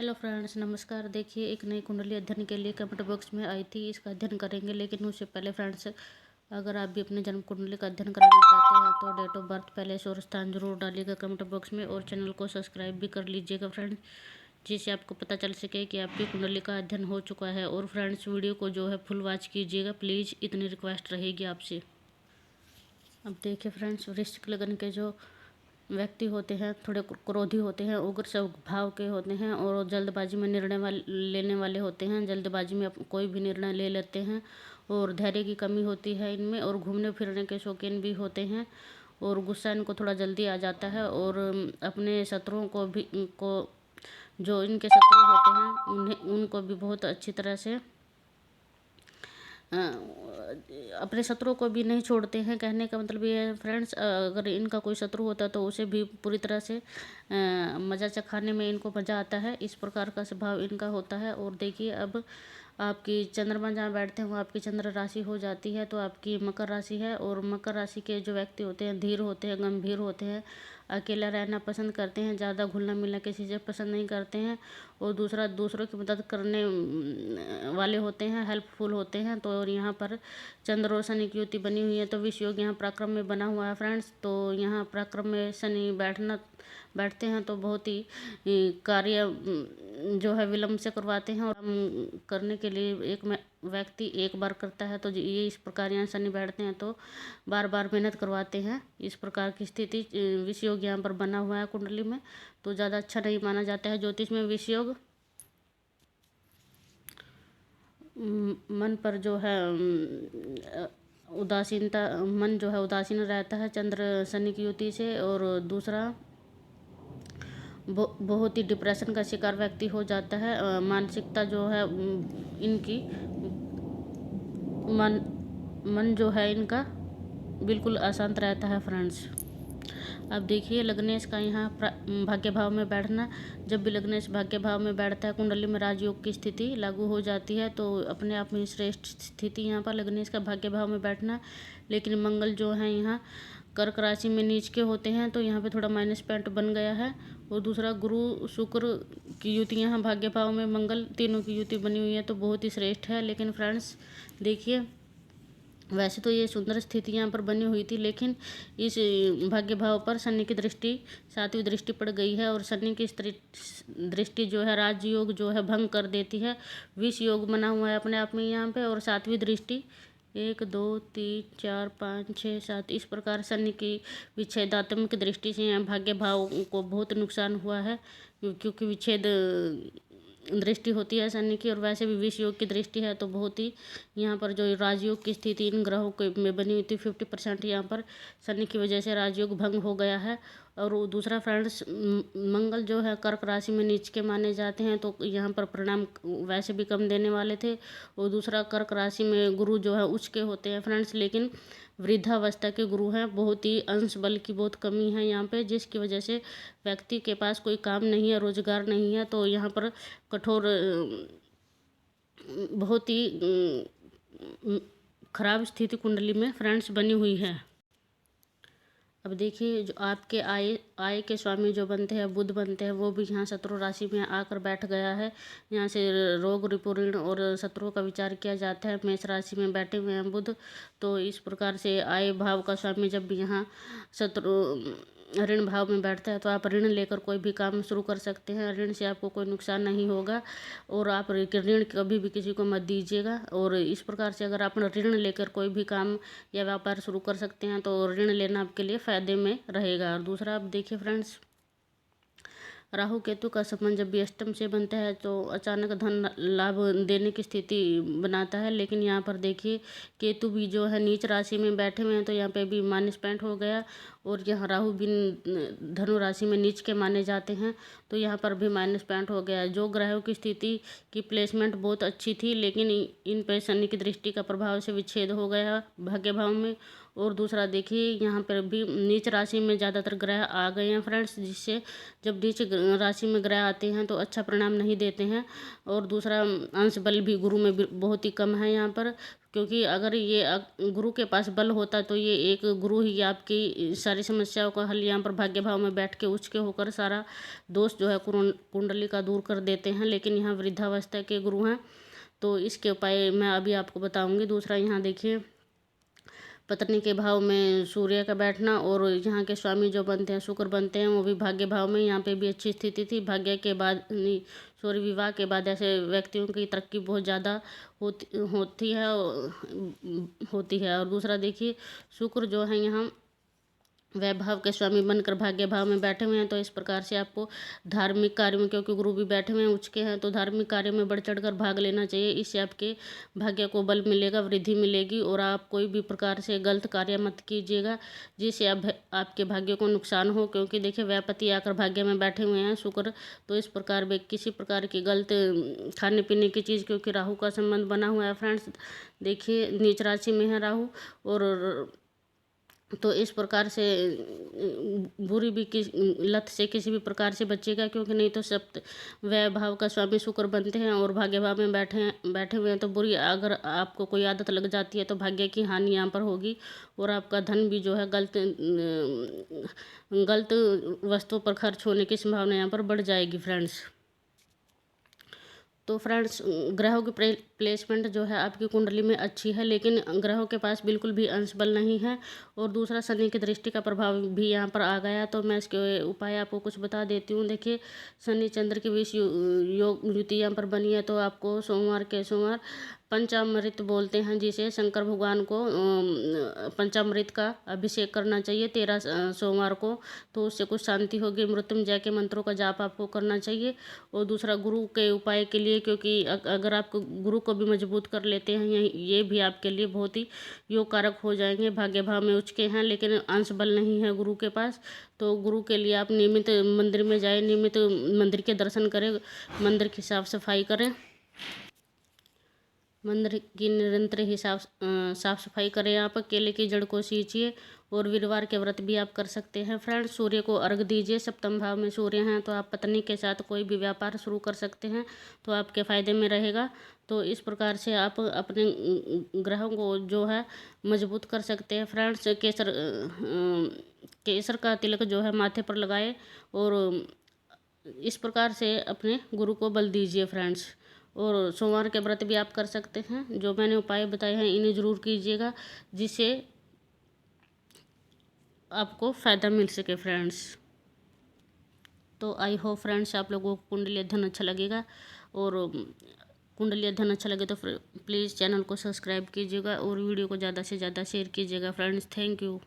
Hello friends, नमस्कार। देखिए, एक नई कुंडली अध्ययन के लिए कमेंट बॉक्स में आई थी। इसका अध्ययन करेंगे, लेकिन उससे पहले फ्रेंड्स, अगर आप भी अपने जन्म कुंडली का अध्ययन कराना चाहते हैं तो डेट ऑफ बर्थ, प्लेस और स्थान जरूर डालिएगा कमेंट बॉक्स में, और चैनल को सब्सक्राइब भी कर लीजिएगा फ्रेंड्स, जिससे आपको पता चल सके कि आपकी कुंडली का अध्ययन हो चुका है। और फ्रेंड्स, वीडियो को जो है फुल वॉच कीजिएगा प्लीज़, इतनी रिक्वेस्ट रहेगी आपसे। अब देखिए फ्रेंड्स, वृश्चिक लग्न के जो व्यक्ति होते हैं थोड़े क्रोधी होते हैं, उग्र स्वभाव के होते हैं और जल्दबाजी में लेने वाले होते हैं। जल्दबाजी में कोई भी निर्णय ले लेते हैं और धैर्य की कमी होती है इनमें, और घूमने फिरने के शौकीन भी होते हैं, और गुस्सा इनको थोड़ा जल्दी आ जाता है। और अपने शत्रुओं को जो इनके शत्रु होते हैं उनको भी बहुत अच्छी तरह से अपने शत्रुओं को भी नहीं छोड़ते हैं। कहने का मतलब ये है फ्रेंड्स, अगर इनका कोई शत्रु होता है तो उसे भी पूरी तरह से मज़ा चखाने में इनको मज़ा आता है। इस प्रकार का स्वभाव इनका होता है। और देखिए, अब आपकी चंद्रमा जहाँ बैठते हैं वो आपकी चंद्र राशि हो जाती है, तो आपकी मकर राशि है। और मकर राशि के जो व्यक्ति होते हैं धीर होते हैं, गंभीर होते हैं, अकेला रहना पसंद करते हैं, ज़्यादा घुलना मिलना किसी से पसंद नहीं करते हैं, और दूसरों की मदद करने वाले होते हैं, हेल्पफुल होते हैं। तो और यहाँ पर चंद्र और शनि की युति बनी हुई है, तो विष योग यहाँ पराक्रम में बना हुआ है फ्रेंड्स। तो यहाँ पराक्रम में शनि बैठते हैं तो बहुत ही कार्य जो है विलम्ब से करवाते हैं, और करने के लिए एक व्यक्ति एक बार करता है, तो ये इस प्रकार यहाँ शनि बैठते हैं तो बार बार मेहनत करवाते हैं। इस प्रकार की स्थिति विष योग यहाँ पर बना हुआ है कुंडली में, तो ज़्यादा अच्छा नहीं माना जाता है ज्योतिष में विष योग। मन पर जो है उदासीनता, मन जो है उदासीन रहता है चंद्र शनि की युति से। और दूसरा, बहुत ही डिप्रेशन का शिकार व्यक्ति हो जाता है। मानसिकता जो है इनकी मन जो है इनका बिल्कुल अशांत रहता है फ्रेंड्स। अब देखिए, लग्नेश का यहाँ भाग्य भाव में बैठना, जब भी लग्नेश भाग्य भाव में बैठता है कुंडली में राजयोग की स्थिति लागू हो जाती है, तो अपने आप में श्रेष्ठ स्थिति यहाँ पर लग्नेश का भाग्य भाव में बैठना। लेकिन मंगल जो है यहाँ कर्क राशि में नीच के होते हैं, तो यहाँ पे थोड़ा माइनस पॉइंट बन गया है। और दूसरा, गुरु शुक्र की युति यहाँ भाग्य भाव में मंगल, तीनों की युति बनी हुई है, तो बहुत ही श्रेष्ठ है। लेकिन फ्रेंड्स देखिए, वैसे तो ये सुंदर स्थिति यहाँ पर बनी हुई थी, लेकिन इस भाग्य भाव पर शनि की दृष्टि, सातवीं दृष्टि पड़ गई है, और शनि की दृष्टि जो है राजयोग जो है भंग कर देती है। विष योग बना हुआ है अपने आप में यहाँ पे, और सातवीं दृष्टि 1 2 3 4 5 6 7 इस प्रकार शनि की विच्छेदात्मक दृष्टि से यहाँ भाग्य भाव को बहुत नुकसान हुआ है, क्योंकि विच्छेद दृष्टि होती है शनि की। और वैसे भी विष योग की दृष्टि है, तो बहुत ही यहाँ पर जो राजयोग की स्थिति इन ग्रहों के में बनी हुई थी 50% यहाँ पर शनि की वजह से राजयोग भंग हो गया है। और दूसरा फ्रेंड्स, मंगल जो है कर्क राशि में नीच के माने जाते हैं, तो यहाँ पर परिणाम वैसे भी कम देने वाले थे। और दूसरा, कर्क राशि में गुरु जो है उच्च के होते हैं फ्रेंड्स, लेकिन वृद्धावस्था के गुरु हैं, बहुत ही अंश बल की बहुत कमी है यहाँ पे, जिसकी वजह से व्यक्ति के पास कोई काम नहीं है, रोजगार नहीं है। तो यहाँ पर कठोर बहुत ही खराब स्थिति कुंडली में फ्रेंड्स बनी हुई है। अब देखिए, जो आपके आय के स्वामी जो बनते हैं बुध बनते हैं, वो भी यहाँ शत्रु राशि में आकर बैठ गया है। यहाँ से रोग रिपो ऋण और शत्रुओं का विचार किया जाता है। मेष राशि में बैठे हुए हैं बुध, तो इस प्रकार से आय भाव का स्वामी जब भी यहाँ शत्रु ऋण भाव में बैठता है, तो आप ऋण लेकर कोई भी काम शुरू कर सकते हैं। ऋण से आपको कोई नुकसान नहीं होगा, और आप ऋण कभी भी किसी को मत दीजिएगा। और इस प्रकार से अगर आप ऋण लेकर कोई भी काम या व्यापार शुरू कर सकते हैं, तो ऋण लेना आपके लिए फ़ायदे में रहेगा। और दूसरा, आप देखिए फ्रेंड्स, राहु केतु का संबंध जब भी अष्टम से बनता है तो अचानक धन लाभ देने की स्थिति बनाता है। लेकिन यहाँ पर देखिए, केतु भी जो है नीच राशि में बैठे हुए हैं, तो यहाँ पे भी माइनस पॉइंट हो गया। और यहाँ राहु भी धनु राशि में नीच के माने जाते हैं, तो यहाँ पर भी माइनस पॉइंट हो गया। जो ग्रहों की स्थिति की प्लेसमेंट बहुत अच्छी थी, लेकिन इन पर शनि की दृष्टि का प्रभाव से विच्छेद हो गया भाग्य भाव में। और दूसरा देखिए, यहाँ पर भी नीच राशि में ज़्यादातर ग्रह आ गए हैं फ्रेंड्स, जिससे जब नीच राशि में ग्रह आते हैं तो अच्छा परिणाम नहीं देते हैं। और दूसरा, अंश बल भी गुरु में बहुत ही कम है यहाँ पर, क्योंकि अगर ये गुरु के पास बल होता तो ये एक गुरु ही आपकी सारी समस्याओं का हल यहाँ पर भाग्य भाव में बैठ के उच्च के होकर सारा दोष जो है कुंडली का दूर कर देते हैं। लेकिन यहाँ वृद्धावस्था के गुरु हैं, तो इसके उपाय मैं अभी आपको बताऊंगी। दूसरा यहाँ देखिए, पत्नी के भाव में सूर्य का बैठना, और यहाँ के स्वामी जो बनते हैं शुक्र बनते हैं, वो भी भाग्य भाव में। यहाँ पे भी अच्छी स्थिति थी। भाग्य के बाद सॉरी विवाह के बाद ऐसे व्यक्तियों की तरक्की बहुत ज़्यादा होती है। और दूसरा देखिए, शुक्र जो है यहाँ वैभव के स्वामी बनकर भाग्य भाव में बैठे हुए हैं, तो इस प्रकार से आपको धार्मिक कार्य में, क्योंकि गुरु भी बैठे हुए हैं उच्च के हैं, तो धार्मिक कार्य में बढ़ चढ़कर भाग लेना चाहिए। इससे आपके भाग्य को बल मिलेगा, वृद्धि मिलेगी। और आप कोई भी प्रकार से गलत कार्य मत कीजिएगा जिससे आपके भाग्य को नुकसान हो, क्योंकि देखिए व्यापति आकर भाग्य में बैठे हुए हैं शुक्र, तो इस प्रकार वे किसी प्रकार की गलत खाने पीने की चीज़, क्योंकि राहु का संबंध बना हुआ है फ्रेंड्स। देखिए नीच राशि में है राहु, और तो इस प्रकार से बुरी भी लत से किसी भी प्रकार से बचेगा, क्योंकि नहीं तो सप्त व्यय भाव का स्वामी शुक्र बनते हैं और भाग्य भाव में बैठे हुए हैं, तो बुरी अगर आपको कोई आदत लग जाती है तो भाग्य की हानि यहाँ पर होगी। और आपका धन भी जो है गलत वस्तुओं पर खर्च होने की संभावना यहाँ पर बढ़ जाएगी फ्रेंड्स। तो फ्रेंड्स, ग्रहों की प्लेसमेंट जो है आपकी कुंडली में अच्छी है, लेकिन ग्रहों के पास बिल्कुल भी अंश बल नहीं है। और दूसरा, शनि की दृष्टि का प्रभाव भी यहाँ पर आ गया, तो मैं इसके उपाय आपको कुछ बता देती हूँ। देखिए, शनि चंद्र की विष युति यहाँ पर बनी है, तो आपको सोमवार के सोमवार पंचामृत बोलते हैं जिसे, शंकर भगवान को पंचामृत का अभिषेक करना चाहिए 13 सोमवार को, तो उससे कुछ शांति होगी। मृत्युंजय के मंत्रों का जाप आपको करना चाहिए। और दूसरा, गुरु के उपाय के लिए, क्योंकि अगर आप गुरु को भी मजबूत कर लेते हैं, ये भी आपके लिए बहुत ही योग कारक हो जाएंगे। भाग्य भाव में उच्च के हैं, लेकिन अंश बल नहीं है गुरु के पास, तो गुरु के लिए आप नियमित मंदिर में जाए, नियमित मंदिर के दर्शन करें, मंदिर की साफ सफाई करें, मंदिर की निरंतर ही साफ सफाई करें। आप केले की जड़ को सींचिए, और वीरवार के व्रत भी आप कर सकते हैं फ्रेंड्स। सूर्य को अर्घ दीजिए, सप्तम भाव में सूर्य हैं, तो आप पत्नी के साथ कोई भी व्यापार शुरू कर सकते हैं, तो आपके फ़ायदे में रहेगा। तो इस प्रकार से आप अपने ग्रहों को जो है मजबूत कर सकते हैं फ्रेंड्स। केसर का तिलक जो है माथे पर लगाए, और इस प्रकार से अपने गुरु को बल दीजिए फ्रेंड्स। और सोमवार के व्रत भी आप कर सकते हैं। जो मैंने उपाय बताए हैं इन्हें ज़रूर कीजिएगा, जिससे आपको फ़ायदा मिल सके फ्रेंड्स। तो आई होप फ्रेंड्स आप लोगों को कुंडली अध्ययन अच्छा लगेगा, और कुंडली अध्ययन अच्छा लगे तो प्लीज़ चैनल को सब्सक्राइब कीजिएगा, और वीडियो को ज़्यादा से ज़्यादा शेयर कीजिएगा फ्रेंड्स। Thank you.